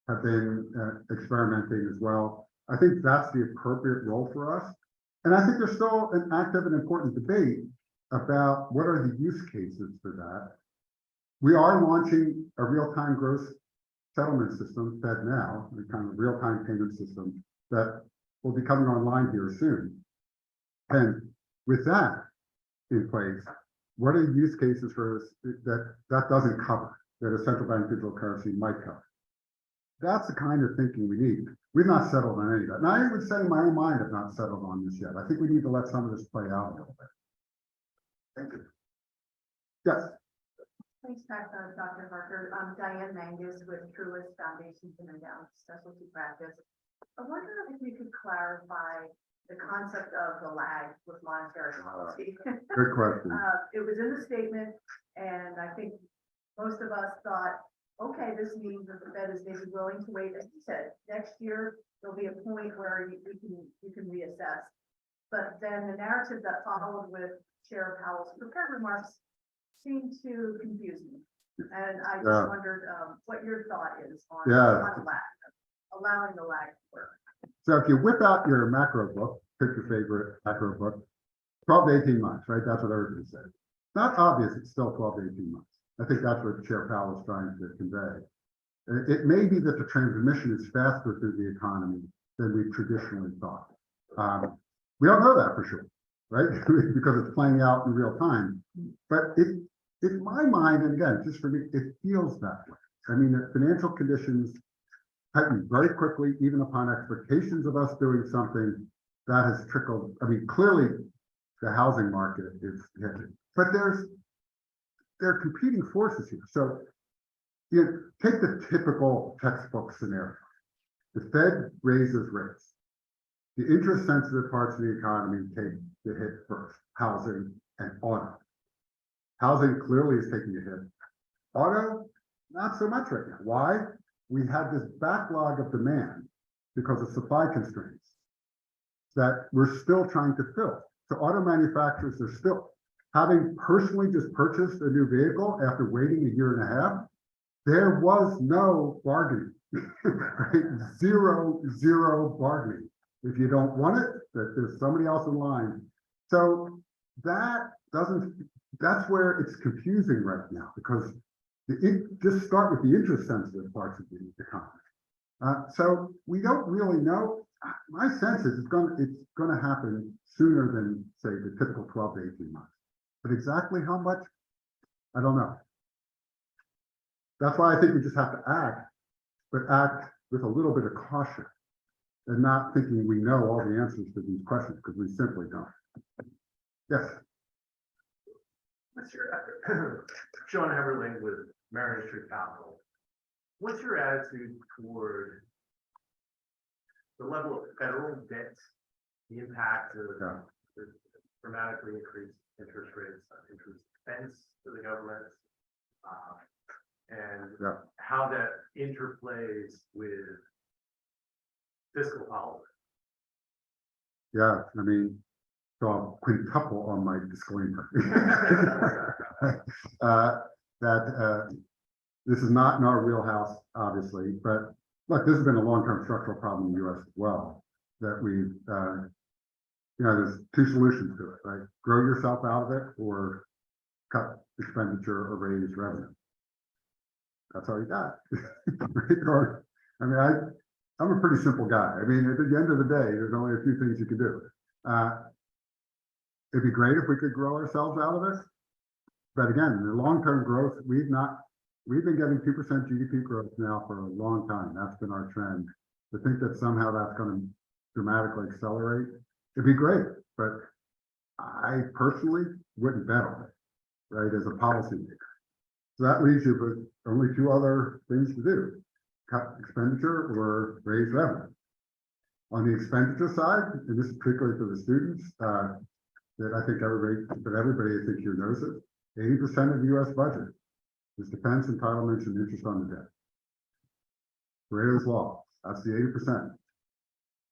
have been experimenting as well. I think that's the appropriate role for us. And I think there's still an active and important debate about what are the use cases for that. We are launching a real-time gross settlement system, FedNow, a kind of real-time payment system that will be coming online here soon. And with that in place, what are the use cases for us that doesn't cover, that a central bank digital currency might cover? That's the kind of thinking we need. We've not settled on any of that. And I would say in my own mind, I've not settled on this yet. I think we need to let some of this play out a little bit. Thank you. Yes. Thanks, Dr. Harker. I'm Diane Mangus with Truist Foundations and Endowed Specialty Practice. I wonder if you could clarify the concept of the lag with monetary policy. Good question. It was in the statement, and I think most of us thought, okay, this means that the Fed is maybe willing to wait. As you said, next year there'll be a point where you can reassess. But then the narrative that followed with Chair Powell's prepared remarks seemed to confuse me. And I just wondered what your thought is on lag, allowing the lag to work. So if you whip out your macro book, pick your favorite macro book, 12 to 18 months, right? That's what everybody said. Not obvious, it's still 12 to 18 months. I think that's what Chair Powell is trying to convey. It may be that the transmission is faster through the economy than we traditionally thought. We don't know that for sure, right? Because it's playing out in real time. But in my mind, and again, just for me, it feels that way. I mean, the financial conditions tighten very quickly, even upon expectations of us doing something that has trickled. I mean, clearly the housing market is hit, but there are competing forces here. So take the typical textbook scenario. The Fed raises rates. The interest sensitive parts of the economy take the hit first, housing and auto. Housing clearly is taking a hit. Auto, not so much right now. Why? We have this backlog of demand because of supply constraints that we're still trying to fill. So auto manufacturers are still, having personally just purchased a new vehicle after waiting a year and a half, there was no bargaining, right? Zero bargaining. If you don't want it, that there's somebody else in line. So that's where it's confusing right now, because just start with the interest sensitive parts of the economy. So we don't really know. my sense is it's gonna happen sooner than, say, the typical 12 to 18 months. But exactly how much, I don't know. That's why I think we just have to act, but act with a little bit of caution and not thinking we know all the answers to these questions, because we simply don't. Yes, What's your, Sean Heberling with Marin Street Capital. What's your attitude toward the level of federal debt, the impact of Yeah. the dramatically increased interest rates, interest expense to the government? And Yeah. how that interplays with fiscal policy? yeah, I mean, so I'll quintuple on my disclaimer. This is not in our wheelhouse, obviously, but look, this has been a long-term structural problem in the US as well, that we've, there's two solutions to it, right? Grow yourself out of it or cut expenditure or raise revenue. That's all you got. Or, I mean, I'm a pretty simple guy. I mean, at the end of the day, there's only a few things you can do. It'd be great if we could grow ourselves out of it. But again, the long-term growth, we've been getting 2% GDP growth now for a long time. That's been our trend. To think that somehow that's going to dramatically accelerate, it'd be great. But I personally wouldn't bet on it, right, as a policymaker. So that leaves you with only two other things to do: cut expenditure or raise revenue. On the expenditure side, and this is particularly for the students, that I think everybody I think here knows it, 80% of the US budget is defense, entitlements, and interest on the debt. Pareto's law, that's the 80%.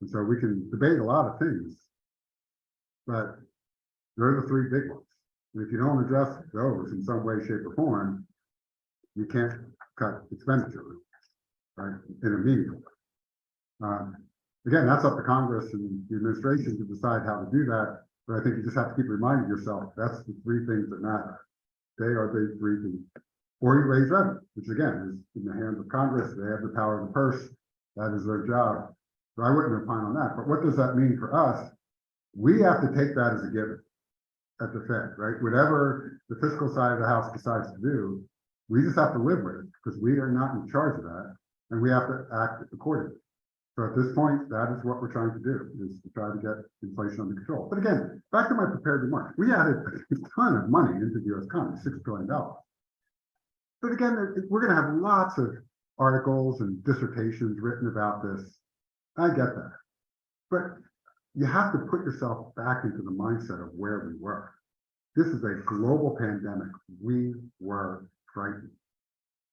And so we can debate a lot of things, but they're the three big ones. And if you don't address those in some way, shape, or form, you can't cut expenditure, right, in a meaningful way. Again, that's up to Congress and the administration to decide how to do that. But I think you just have to keep reminding yourself, that's the three things that matter. They are the three things. Or you raise revenue, which again is in the hands of Congress. They have the power of the purse. That is their job. So I wouldn't opine on that. But what does that mean for us? We have to take that as a given at the Fed, right? Whatever the fiscal side of the house decides to do, we just have to live with it because we are not in charge of that, and we have to act accordingly. So at this point, that is what we're trying to do, is to try to get inflation under control. But again, back to my prepared remarks, we added a ton of money into the US economy, $6 trillion. But again, we're going to have lots of articles and dissertations written about this. I get that. But you have to put yourself back into the mindset of where we were. This is a global pandemic. We were frightened.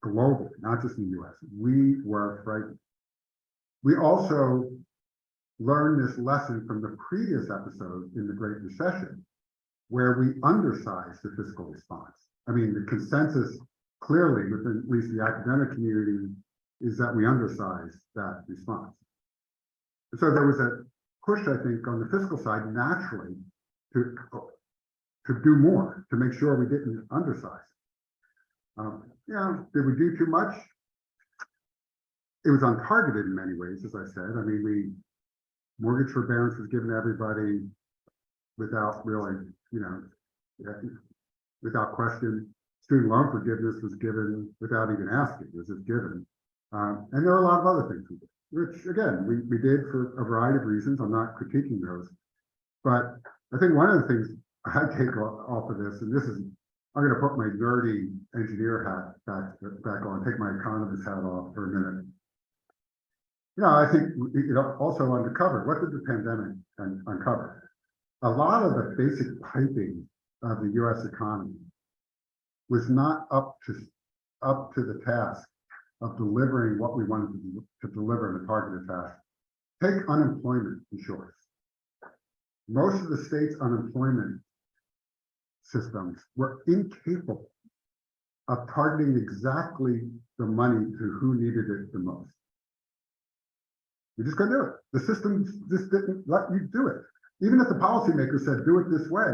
Globally, not just in the US. We were frightened. We also learned this lesson from the previous episode in the Great Recession, where we undersized the fiscal response. I mean, the consensus clearly within at least the academic community is that we undersized that response. So there was a push, I think, on the fiscal side naturally to do more, to make sure we didn't undersize. Did we do too much? It was untargeted in many ways, as I said. I mean, mortgage forbearance was given to everybody without really, without question. Student loan forgiveness was given without even asking, it was just given. And there are a lot of other things we did, which again, we did for a variety of reasons. I'm not critiquing those. But I think one of the things I take off of this, and this is, I'm going to put my nerdy engineer hat back on, take my economist hat off for a minute. I think, also uncovered, what did the pandemic uncover? A lot of the basic piping of the US economy was not up to the task of delivering what we wanted to deliver in a targeted fashion. Take unemployment insurance. Most of the state's unemployment systems were incapable of targeting exactly the money to who needed it the most. You just couldn't do it. The system just didn't let you do it. Even if the policymakers said, do it this way,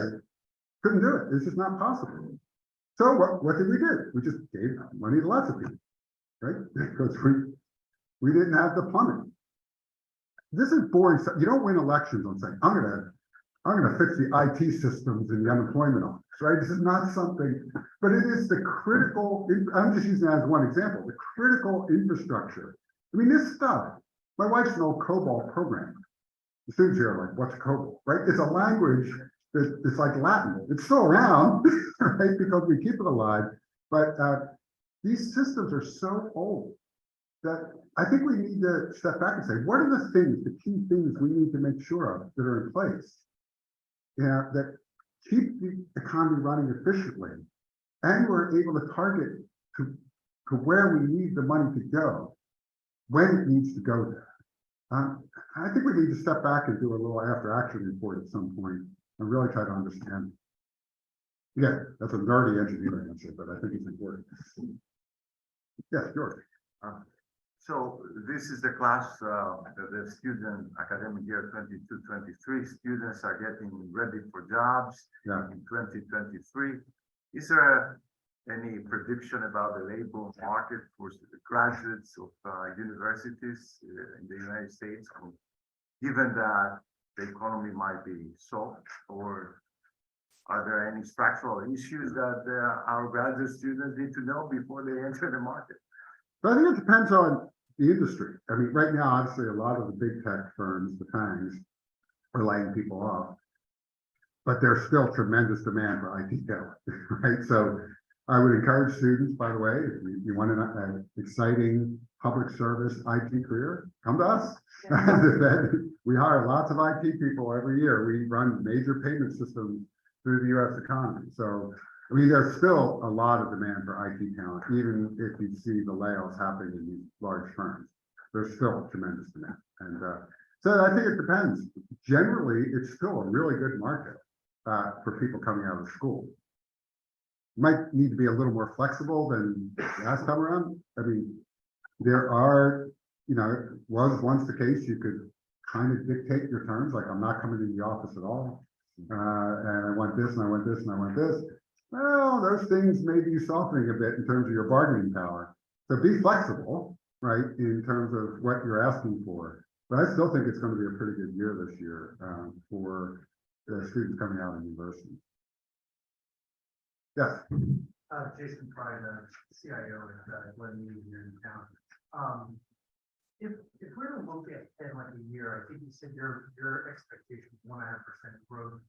couldn't do it. It's just not possible. So what did we do? We just gave money to lots of people, right? Because we didn't have the plumbing. this is boring stuff. You don't win elections on saying, I'm gonna fix the IT systems in the unemployment office, right? This is not something, but it is the critical, I'm just using that as one example, the critical infrastructure. I mean, this stuff, my wife's an old COBOL programmer. The students here are like, what's COBOL, right? It's a language that it's like Latin. It's still around, right? Because we keep it alive. But these systems are so old that I think we need to step back and say, what are the things, the key things we need to make sure of that are in place? That keep the economy running efficiently, and we're able to target to where we need the money to go when it needs to go there. I think we need to step back and do a little after action report at some point and really try to understand. Yeah, that's a nerdy engineering answer, but I think it's important. Yes, George. So this is the class, the student academic year 22-23 students are getting ready for jobs in 2023. Is there any prediction about the labor market for the graduates of universities in the United States, given that the economy might be soft, or are there any structural issues that our graduate students need to know before they enter the market? But I think it depends on the industry. I mean, right now, obviously, a lot of the big tech firms, the FANGs, are laying people off, but there's still tremendous demand for IT talent, right? So I would encourage students, by the way, if you want an exciting public service IT career, come to us. We hire lots of IT people every year. We run major payment systems through the US economy. So, I mean, there's still a lot of demand for IT talent, even if you see the layoffs happening in these large firms. There's still tremendous demand. And so I think it depends. Generally, it's still a really good market for people coming out of school. Might need to be a little more flexible than last time around. I mean, there are, you know, it was once the case you could kind of dictate your terms, like I'm not coming to the office at all. And I want this, and I want this, and I want this. Well, those things may be softening a bit in terms of your bargaining power. So be flexible, right, in terms of what you're asking for. But I still think it's going to be a pretty good year this year for the students coming out of university. Yes. Jason Pride, CIO at Glen Mead here in town. If we were to look at like a year, I think you said your expectation is 1.5% growth.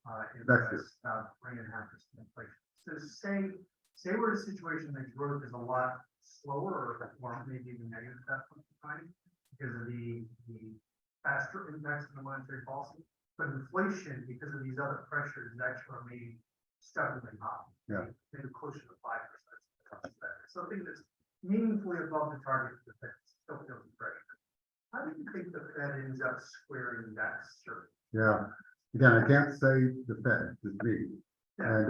In That's about 3.5% inflation. So say we're in a situation that growth is a lot slower or maybe even negative at that point in time because of the faster impacts of the monetary policy, but inflation because of these other pressures is actually remaining stubbornly high. Yeah. Maybe closer to 5%. Something that's meaningfully above the target of the Fed still feels the pressure. How do you think the Fed ends up squaring that circle? Yeah. Again, I can't say the Fed, just me. And,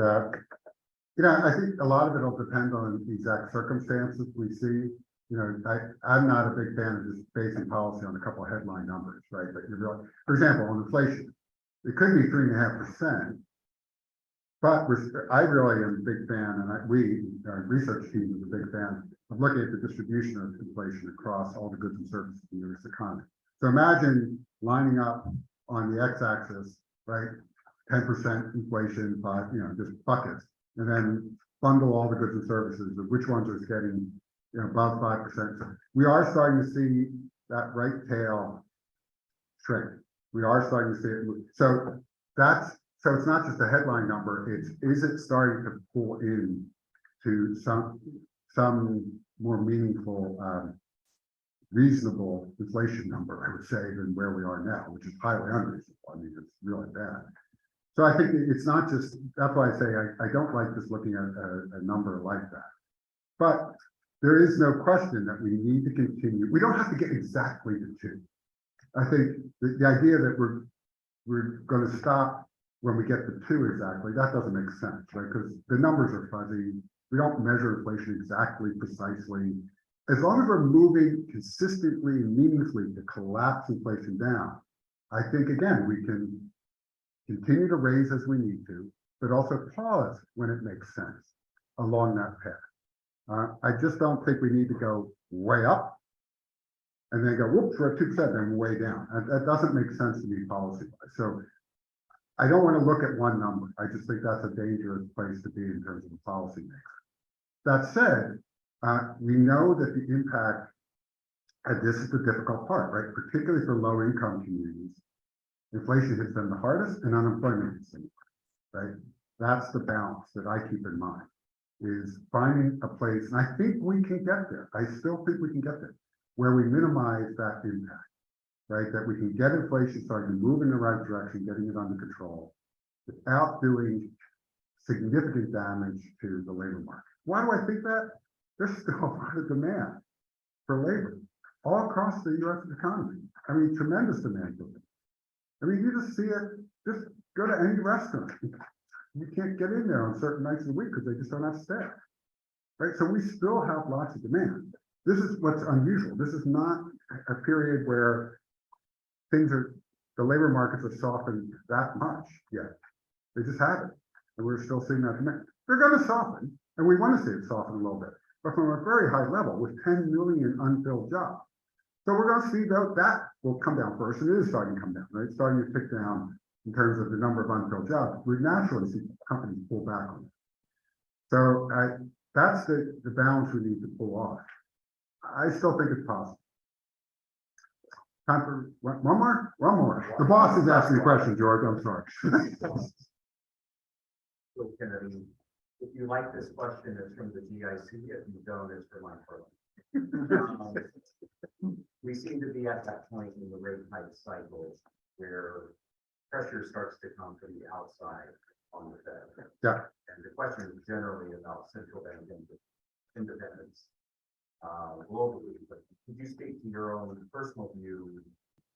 you know, I think a lot of it will depend on the exact circumstances we see. You know, I'm not a big fan of just basing policy on a couple of headline numbers, right? But you're really, for example, on inflation, it could be 3.5%. But I really am a big fan, and our research team is a big fan of looking at the distribution of inflation across all the goods and services in the US economy. So imagine lining up on the x-axis, right, 10% inflation, but you know, just buckets, and then bundle all the goods and services of which ones are getting, you know, above 5%. So we are starting to see that right tail shrink. We are starting to see it move. So it's not just a headline number. Is it starting to pull in to some more meaningful, reasonable inflation number, I would say, than where we are now, which is highly unreasonable. I mean, it's really bad. So I think it's not just, that's why I say I don't like just looking at a number like that. But there is no question that we need to continue. We don't have to get exactly to 2. I think the idea that we're going to stop when we get to 2 exactly, that doesn't make sense, right? Because the numbers are fuzzy. We don't measure inflation exactly, precisely. As long as we're moving consistently and meaningfully to collapse inflation down, I think, again, we can continue to raise as we need to, but also pause when it makes sense along that path. I just don't think we need to go way up and then go, whoops, we're at 2%, then way down. That doesn't make sense to me policy-wise. So I don't want to look at one number. I just think that's a dangerous place to be in terms of the policy mix. That said, we know that the impact, and this is the difficult part, right? Particularly for low-income communities, inflation hits them the hardest and unemployment hits them, right? That's the balance that I keep in mind, is finding a place, and I think we can get there. I still think we can get there, where we minimize that impact, right? That we can get inflation starting to move in the right direction, getting it under control, without doing significant damage to the labor market. Why do I think that? There's still a lot of demand for labor all across the U.S. economy. I mean, tremendous demand for it. I mean, you just see it, just go to any restaurant. You can't get in there on certain nights of the week because they just don't have staff, right? So we still have lots of demand. This is what's unusual. This is not a period where the labor markets are softened that much yet. They just haven't. And we're still seeing that demand. They're going to soften, and we want to see it soften a little bit, but from a very high level with 10 million unfilled jobs. So we're going to see that will come down first, and it is starting to come down, right? It's starting to tick down in terms of the number of unfilled jobs. We naturally see companies pull back on it. So that's the balance we need to pull off. I still think it's possible. Time for one more? One more. The boss is asking a question, George. I'm sorry. So, Kennedy, if you like this question, it's from the GIC. If you don't, it's for my part. We seem to be at that point in the rate hike cycle where pressure starts to come from the outside on the Fed. Yeah. And the question is generally about central bank independence globally. But could you speak to your own personal view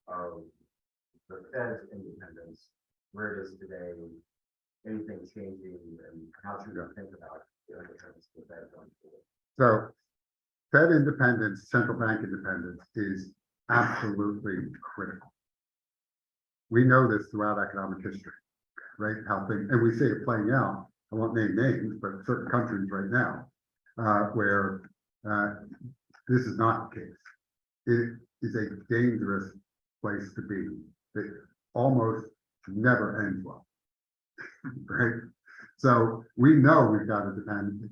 of the Fed's independence, where it is today, anything changing, and how should we think about the independence of the Fed going forward? So Fed independence, central bank independence is absolutely critical. We know this throughout economic history, right? How things, and we see it playing out. I won't name names, but certain countries right now where this is not the case. It is a dangerous place to be. It almost never ends well, right? So we know we've got to defend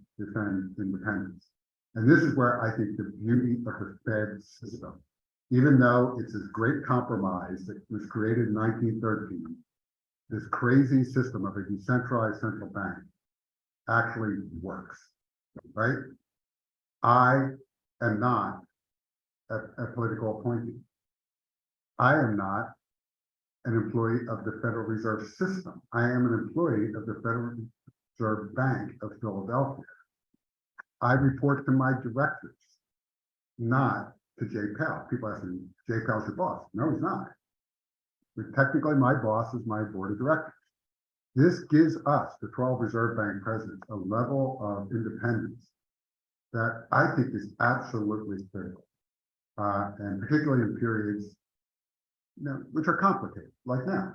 independence. And this is where I think the beauty of the Fed system, even though it's this great compromise that was created in 1913, this crazy system of a decentralized central bank actually works, right? I am not a political appointee. I am not an employee of the Federal Reserve System. I am an employee of the Federal Reserve Bank of Philadelphia. I report to my directors, not to Jay Powell. People ask me, Jay Powell's your boss. No, he's not. But technically, my boss is my board of directors. This gives us, the 12 Reserve Bank presidents, a level of independence that I think is absolutely critical. And particularly in periods, which are complicated, like now.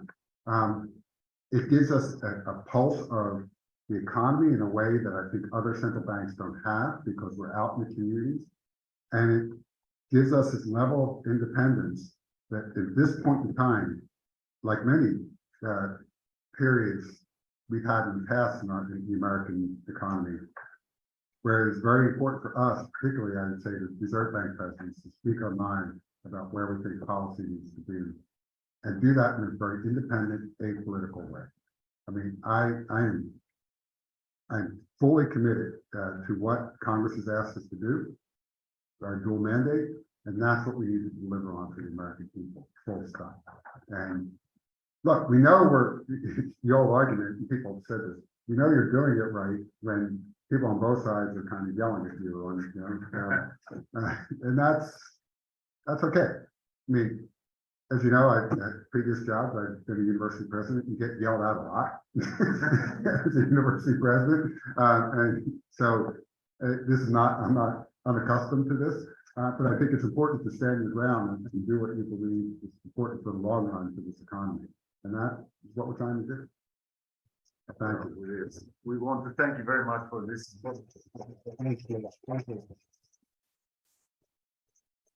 It gives us a pulse of the economy in a way that I think other central banks don't have because we're out in the communities. And it gives us this level of independence that at this point in time, like many periods we've had in the past in the American economy, where it's very important for us, particularly I would say the Reserve Bank presidents, to speak our mind about where we think policy needs to be and do that in a very independent, apolitical way. I mean, I'm fully committed to what Congress has asked us to do, our dual mandate, and that's what we need to deliver on to the American people, full stop. And look, we know the old argument, and people have said this, you know you're doing it right when people on both sides are kind of yelling at you, and that's okay. I mean, as you know, I've had previous jobs, I've been a university president, you get yelled at a lot as a university president. And so this is not, I'm not unaccustomed to this, but I think it's important to stand your ground and do what you believe is important for the long run for this economy. And that is what we're trying to do. Thank you. We want to thank you very much for this. Thank you.